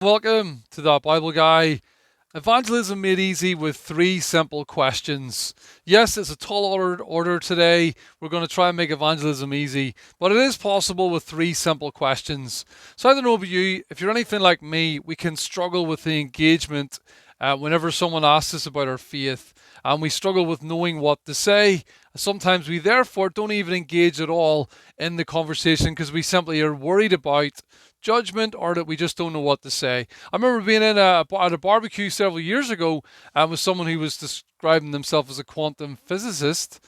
Welcome to the Bible Guy. Evangelism made easy with three simple questions. Yes, it's a tall order today. We're going to try and make evangelism easy, but it is possible with three simple questions. So I don't know about you, if you're anything like me, we can struggle with the engagement whenever someone asks us about our faith, and we struggle with knowing what to say. Sometimes we therefore don't even engage at all in the conversation because we simply are worried about judgment or that we just don't know what to say. I remember being at a barbecue several years ago with someone who was describing themselves as a quantum physicist.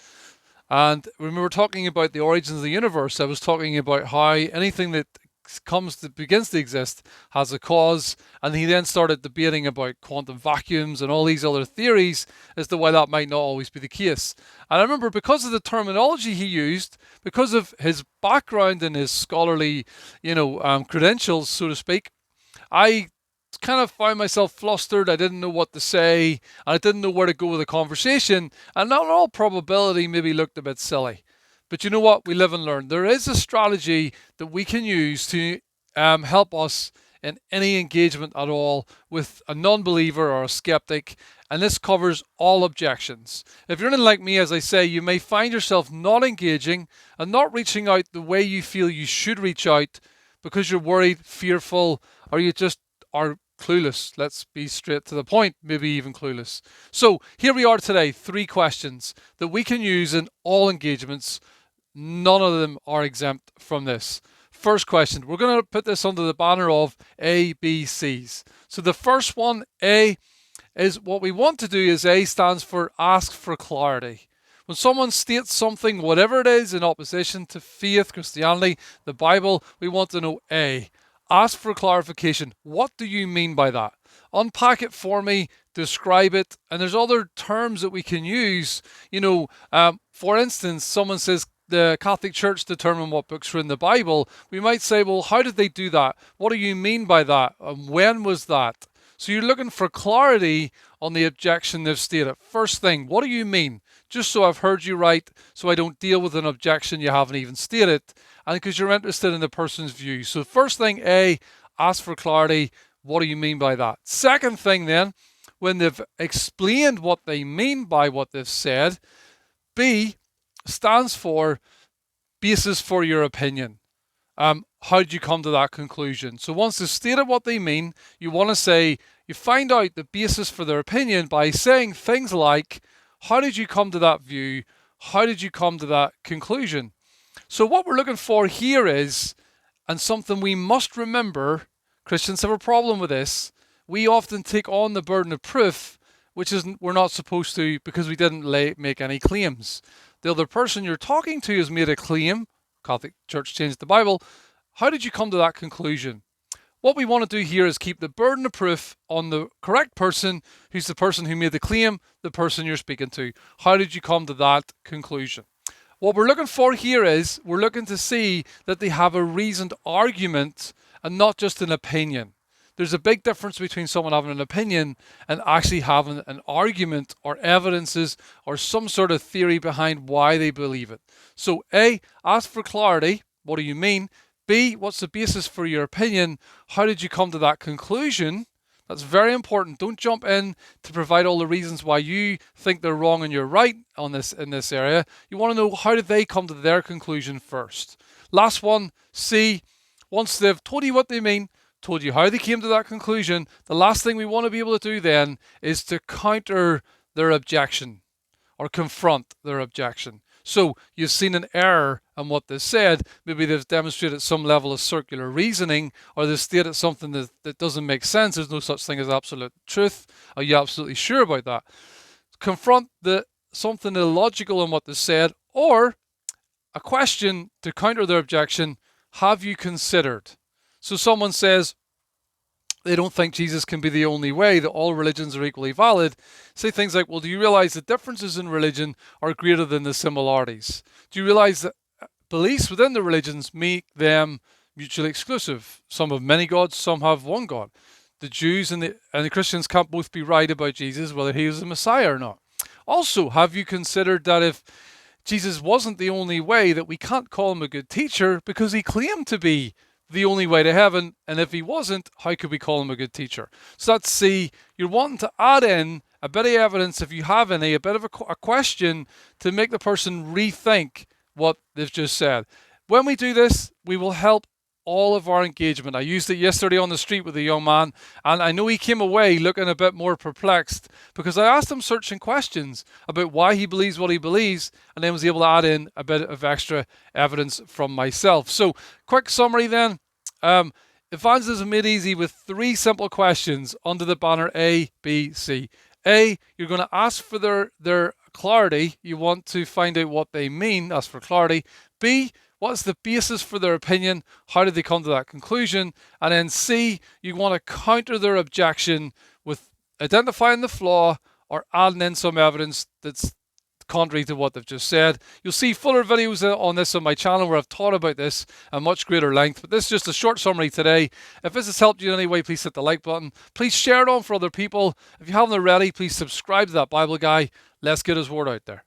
And when we were talking about the origins of the universe, I was talking about how anything that begins to exist has a cause, and he then started debating about quantum vacuums and all these other theories as to why that might not always be the case. And I remember, because of the terminology he used, because of his background and his scholarly, credentials, so to speak, I kind of found myself flustered. I didn't know what to say, and I didn't know where to go with the conversation. And in all probability, maybe looked a bit silly. But you know what? We live and learn. There is a strategy that we can use to help us in any engagement at all with a non believer or a skeptic. And this covers all objections. If you're anything like me, as I say, you may find yourself not engaging and not reaching out the way you feel you should reach out because you're worried, fearful, or you just are clueless. Let's be straight to the point, maybe even clueless. So here we are today, three questions that we can use in all engagements. None of them are exempt from this. First question, we're going to put this under the banner of A, B, C's. So the first one, A, is what we want to do is A stands for ask for clarity. When someone states something, whatever it is, in opposition to faith, Christianity, the Bible, we want to know A. Ask for clarification. What do you mean by that? Unpack it for me, describe it, and there's other terms that we can use. For instance, someone says the Catholic Church determine what books are in the Bible. We might say, well, how did they do that? What do you mean by that? And when was that? So you're looking for clarity on the objection they've stated. First thing, what do you mean? Just so I've heard you right, so I don't deal with an objection you haven't even stated, and because you're interested in the person's view. So first thing, A, ask for clarity. What do you mean by that? Second thing then, when they've explained what they mean by what they've said, B stands for basis for your opinion. How did you come to that conclusion? So once they've stated what they mean, you want to say, you find out the basis for their opinion by saying things like, how did you come to that view? How did you come to that conclusion? So what we're looking for here is, and something we must remember, Christians have a problem with this, we often take on the burden of proof, which isn't, we're not supposed to, because we didn't make any claims. The other person you're talking to has made a claim. Catholic Church changed the Bible. How did you come to that conclusion? What we want to do here is keep the burden of proof on the correct person, who's the person who made the claim, the person you're speaking to. How did you come to that conclusion? What we're looking for here is we're looking to see that they have a reasoned argument and not just an opinion. There's a big difference between someone having an opinion and actually having an argument or evidences or some sort of theory behind why they believe it. So A, ask for clarity. What do you mean? B, what's the basis for your opinion? How did you come to that conclusion? That's very important. Don't jump in to provide all the reasons why you think they're wrong and you're right on this in this area. You want to know, how did they come to their conclusion first? Last one, C, once they've told you what they mean, told you how they came to that conclusion, the last thing we want to be able to do then is to counter their objection or confront their objection. So you've seen an error in what they said. Maybe they've demonstrated some level of circular reasoning, or they've stated something that doesn't make sense. There's no such thing as absolute truth. Are you absolutely sure about that? Confront something illogical in what they said, or a question to counter their objection. Have you considered? So someone says they don't think Jesus can be the only way, that all religions are equally valid. Say things like, well, do you realize the differences in religion are greater than the similarities? Do you realize that beliefs within the religions make them mutually exclusive? Some have many gods, some have one God. The Jews and the Christians can't both be right about Jesus, whether he is the Messiah or not. Also, have you considered that if Jesus wasn't the only way, that we can't call him a good teacher because he claimed to be the only way to heaven? And if he wasn't, how could we call him a good teacher? So that's C. You're wanting to add in a bit of evidence, if you have any, a bit of a question to make the person rethink what they've just said. When we do this, we will help all of our engagement. I used it yesterday on the street with a young man, and I know he came away looking a bit more perplexed because I asked him searching questions about why he believes what he believes, and then was able to add in a bit of extra evidence from myself. So, quick summary then. Evangelism made easy with 3 simple questions under the banner A, B, C. A, you're going to ask for their clarity. You want to find out what they mean. Ask for clarity. B, what's the basis for their opinion? How did they come to that conclusion? And then C, you want to counter their objection with identifying the flaw or adding in some evidence that's contrary to what they've just said. You'll see fuller videos on this on my channel where I've taught about this at much greater length, but this is just a short summary today. If this has helped you in any way, please hit the like button. Please share it on for other people. If you haven't already, please subscribe to That Bible Guy. Let's get his word out there.